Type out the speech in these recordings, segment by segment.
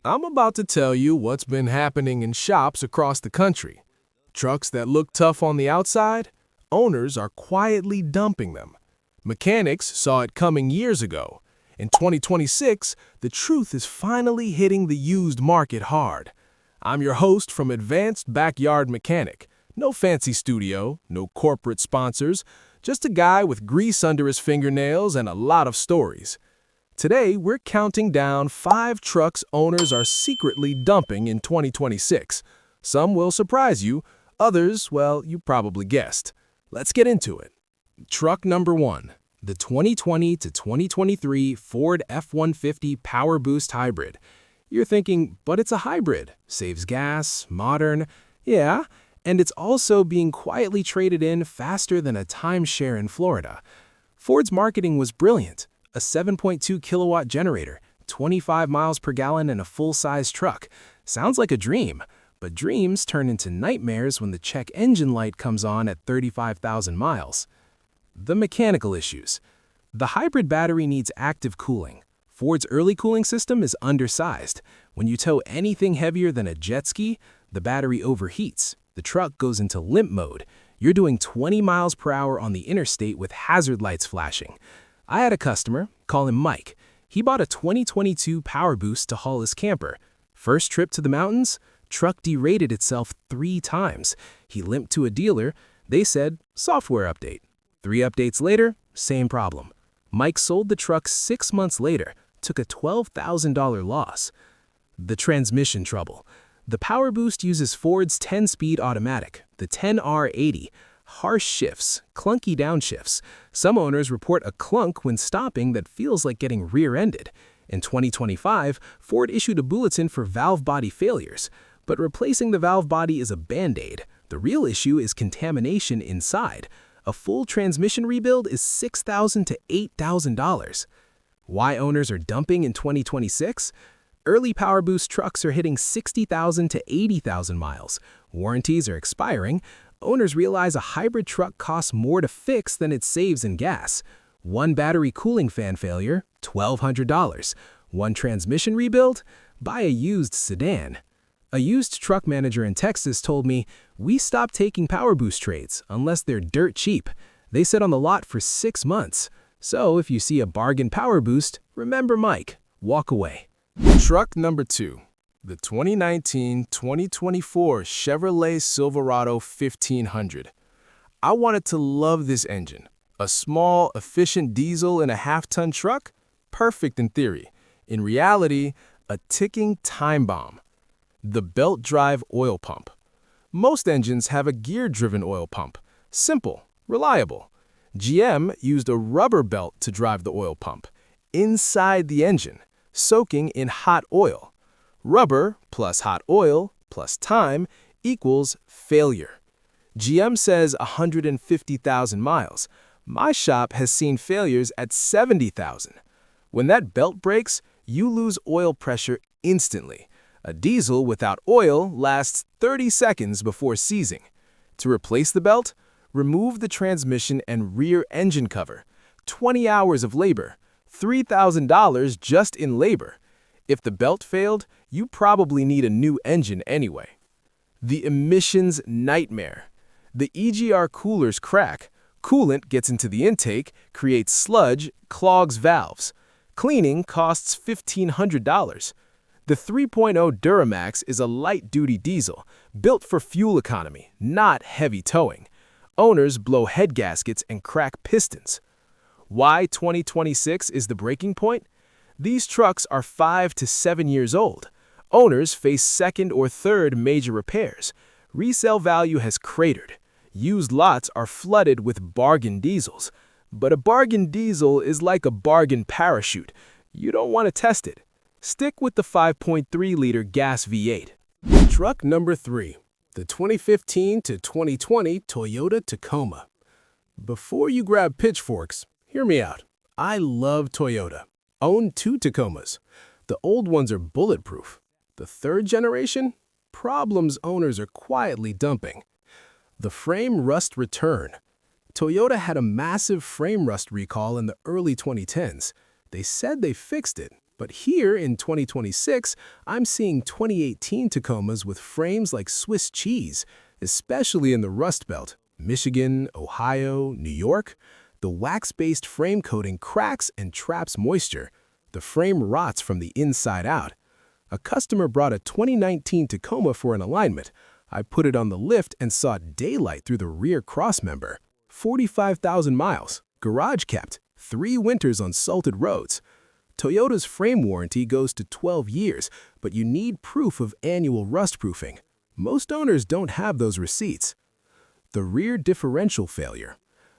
I'm about to tell you what's been happening in shops across the country. Trucks that look tough on the outside, owners are quietly dumping them. Mechanics saw it coming years ago. In 2026, the truth is finally hitting the used market hard. I'm your host from Advanced Backyard Mechanic. No fancy studio, no corporate sponsors, just a guy with grease under his fingernails and a lot of stories. Today, we're counting down 5 trucks owners are secretly dumping in 2026. Some will surprise you, others, well, you probably guessed. Let's get into it. Truck number 1, the 2020 to 2023 Ford F-150 PowerBoost Hybrid. You're thinking, but it's a hybrid, saves gas, modern. Yeah, and it's also being quietly traded in faster than a timeshare in Florida. Ford's marketing was brilliant. A 7.2 kilowatt generator, 25 miles per gallon, and a full-size truck. Sounds like a dream, but dreams turn into nightmares when the check engine light comes on at 35,000 miles. The mechanical issues. The hybrid battery needs active cooling. Ford's early cooling system is undersized. When you tow anything heavier than a jet ski, the battery overheats. The truck goes into limp mode. You're doing 20 miles per hour on the interstate with hazard lights flashing. I had a customer, call him Mike. He bought a 2022 PowerBoost to haul his camper. First trip to the mountains, truck derated itself 3 times. He limped to a dealer. They said, software update. 3 updates later, same problem. Mike sold the truck 6 months later, took a $12,000 loss. The transmission trouble. The PowerBoost uses Ford's 10-speed automatic, the 10R80. Harsh shifts, clunky downshifts. Some owners report a clunk when stopping that feels like getting rear-ended. In 2025, Ford issued a bulletin for valve body failures. But replacing the valve body is a band-aid. The real issue is contamination inside. A full transmission rebuild is $6,000 to $8,000. Why owners are dumping in 2026? Early PowerBoost trucks are hitting 60,000 to 80,000 miles. Warranties are expiring. Owners realize a hybrid truck costs more to fix than it saves in gas. One battery cooling fan failure, $1,200. One transmission rebuild? Buy a used sedan. A used truck manager in Texas told me, "We stopped taking PowerBoost trades unless they're dirt cheap. They sit on the lot for 6 months. So if you see a bargain PowerBoost, remember Mike. Walk away." Truck number 2. The 2019-2024 Chevrolet Silverado 1500. I wanted to love this engine. A small, efficient diesel in a half-ton truck? Perfect in theory. In reality, a ticking time bomb. The belt drive oil pump. Most engines have a gear-driven oil pump. Simple, reliable. GM used a rubber belt to drive the oil pump, inside the engine, soaking in hot oil. Rubber plus hot oil plus time equals failure. GM says 150,000 miles. My shop has seen failures at 70,000. When that belt breaks, you lose oil pressure instantly. A diesel without oil lasts 30 seconds before seizing. To replace the belt, remove the transmission and rear engine cover. 20 hours of labor, $3,000 just in labor. If the belt failed, you probably need a new engine anyway. The emissions nightmare. The EGR coolers crack. Coolant gets into the intake, creates sludge, clogs valves. Cleaning costs $1,500. The 3.0 Duramax is a light-duty diesel, built for fuel economy, not heavy towing. Owners blow head gaskets and crack pistons. Why 2026 is the breaking point? These trucks are 5 to 7 years old. Owners face second or third major repairs. Resale value has cratered. Used lots are flooded with bargain diesels. But a bargain diesel is like a bargain parachute. You don't want to test it. Stick with the 5.3-liter gas V8. Truck number 3. The 2015 to 2020 Toyota Tacoma. Before you grab pitchforks, hear me out. I love Toyota. Own 2 Tacomas. The old ones are bulletproof. The 3rd generation? Problems owners are quietly dumping. The frame rust return. Toyota had a massive frame rust recall in the early 2010s. They said they fixed it, But here in 2026, I'm seeing 2018 Tacomas with frames like Swiss cheese, especially in the Rust Belt, Michigan, Ohio, New York. The wax-based frame coating cracks and traps moisture. The frame rots from the inside out. A customer brought a 2019 Tacoma for an alignment. I put it on the lift and saw daylight through the rear crossmember. 45,000 miles, garage kept, 3 winters on salted roads. Toyota's frame warranty goes to 12 years, but you need proof of annual rust proofing. Most owners don't have those receipts. The rear differential failure.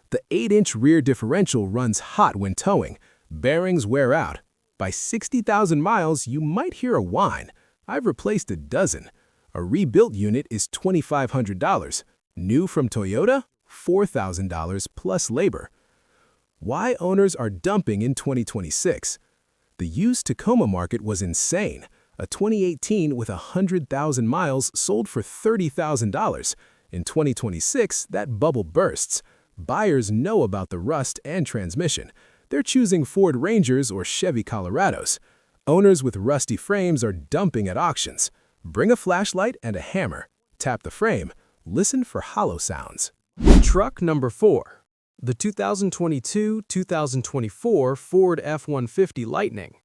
The 8-inch rear differential runs hot when towing. Bearings wear out. By 60,000 miles, you might hear a whine. I've replaced a dozen. A rebuilt unit is $2,500. New from Toyota, $4,000 plus labor. Why owners are dumping in 2026? The used Tacoma market was insane. A 2018 with 100,000 miles sold for $30,000. In 2026, that bubble bursts. Buyers know about the rust and transmission. They're choosing Ford Rangers or Chevy Colorados. Owners with rusty frames are dumping at auctions. Bring a flashlight and a hammer. Tap the frame. Listen for hollow sounds. Truck number 4. The 2022-2024 Ford F-150 Lightning.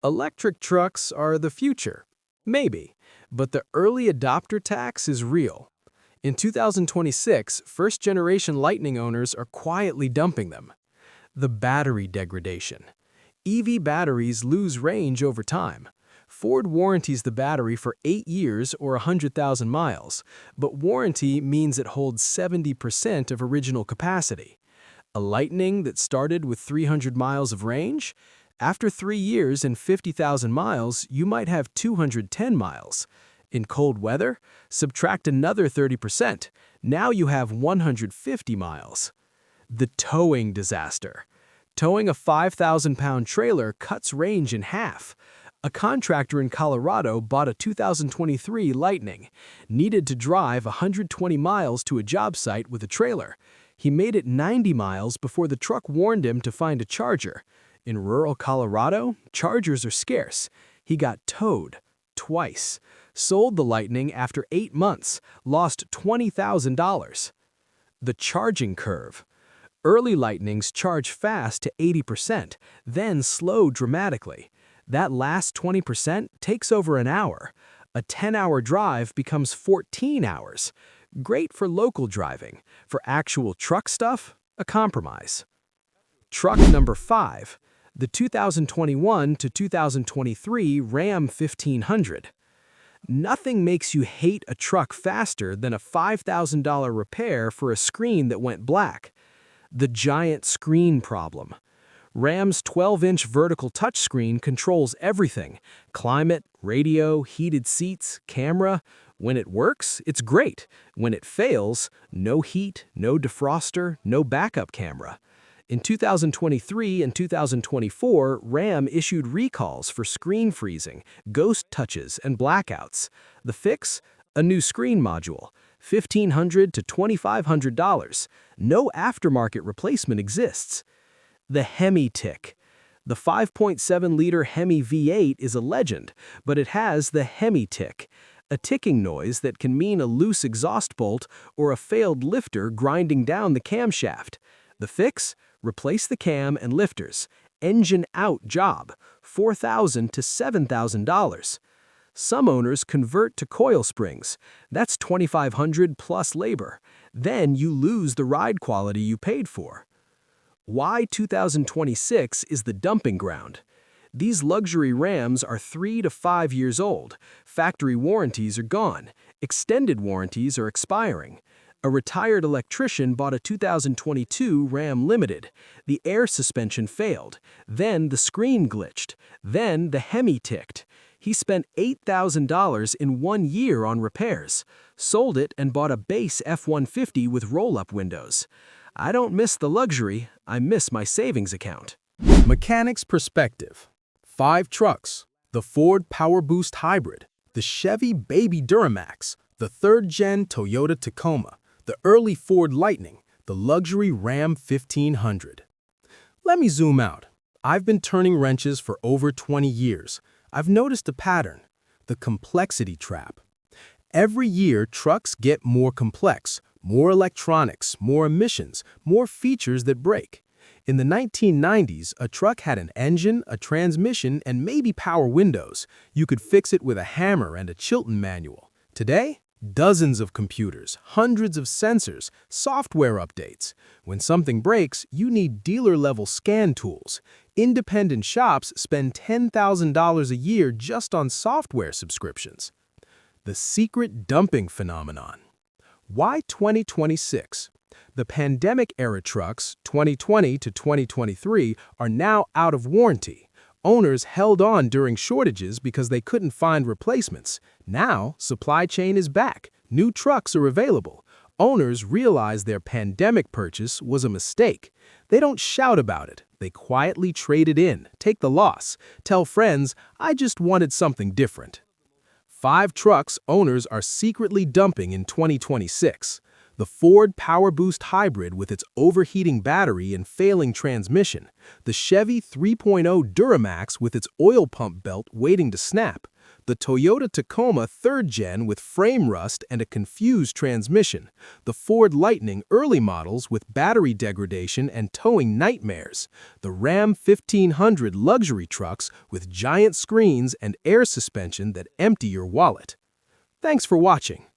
Electric trucks are the future. Maybe, but the early adopter tax is real. In 2026, first-generation Lightning owners are quietly dumping them. The battery degradation. EV batteries lose range over time. Ford warranties the battery for 8 years or 100,000 miles, but warranty means it holds 70% of original capacity. A Lightning that started with 300 miles of range? After 3 years and 50,000 miles, you might have 210 miles. In cold weather, subtract another 30%. Now you have 150 miles. The towing disaster. Towing a 5,000-pound trailer cuts range in half. A contractor in Colorado bought a 2023 Lightning, needed to drive 120 miles to a job site with a trailer. He made it 90 miles before the truck warned him to find a charger. In rural Colorado, chargers are scarce. He got towed twice. Sold the Lightning after 8 months, lost $20,000. The charging curve. Early Lightnings charge fast to 80%, then slow dramatically. That last 20% takes over an hour. A 10-hour drive becomes 14 hours. Great for local driving. For actual truck stuff, a compromise. Truck number 5. The 2021 to 2023 Ram 1500. Nothing makes you hate a truck faster than a $5,000 repair for a screen that went black. The giant screen problem. Ram's 12-inch vertical touchscreen controls everything: climate, radio, heated seats, camera. When it works, it's great. When it fails, no heat, no defroster, no backup camera. In 2023 and 2024, Ram issued recalls for screen freezing, ghost touches, and blackouts. The fix? A new screen module, $1,500 to $2,500. No aftermarket replacement exists. The Hemi tick. The 5.7-liter Hemi V8 is a legend, but it has the Hemi tick, a ticking noise that can mean a loose exhaust bolt or a failed lifter grinding down the camshaft. The fix? Replace the cam and lifters. Engine out job, $4,000 to $7,000. Some owners convert to coil springs. That's $2,500 plus labor. Then you lose the ride quality you paid for. Why 2026 is the dumping ground. These luxury Rams are 3 to 5 years old. Factory warranties are gone. Extended warranties are expiring. A retired electrician bought a 2022 Ram Limited. The air suspension failed. Then the screen glitched. Then the Hemi ticked. He spent $8,000 in 1 year on repairs. Sold it and bought a base F-150 with roll-up windows. I don't miss the luxury, I miss my savings account. Mechanic's perspective. 5 trucks. The Ford PowerBoost Hybrid. The Chevy Baby Duramax. The 3rd-gen Toyota Tacoma. The early Ford Lightning. The luxury Ram 1500. Let me zoom out. I've been turning wrenches for over 20 years. I've noticed a pattern: the complexity trap. Every year, trucks get more complex, more electronics, more emissions, more features that break. In the 1990s, a truck had an engine, a transmission, and maybe power windows. You could fix it with a hammer and a Chilton manual. Today, dozens of computers, hundreds of sensors, software updates. When something breaks, you need dealer-level scan tools. Independent shops spend $10,000 a year just on software subscriptions. The secret dumping phenomenon. Why 2026? The pandemic-era trucks, 2020 to 2023, are now out of warranty. Owners held on during shortages because they couldn't find replacements. Now, supply chain is back. New trucks are available. Owners realize their pandemic purchase was a mistake. They don't shout about it. They quietly trade it in, take the loss, tell friends, "I just wanted something different." 5 trucks owners are secretly dumping in 2026. The Ford PowerBoost Hybrid with its overheating battery and failing transmission. The Chevy 3.0 Duramax with its oil pump belt waiting to snap. The Toyota Tacoma 3rd Gen with frame rust and a confused transmission. The Ford Lightning early models with battery degradation and towing nightmares. The Ram 1500 luxury trucks with giant screens and air suspension that empty your wallet. Thanks for watching.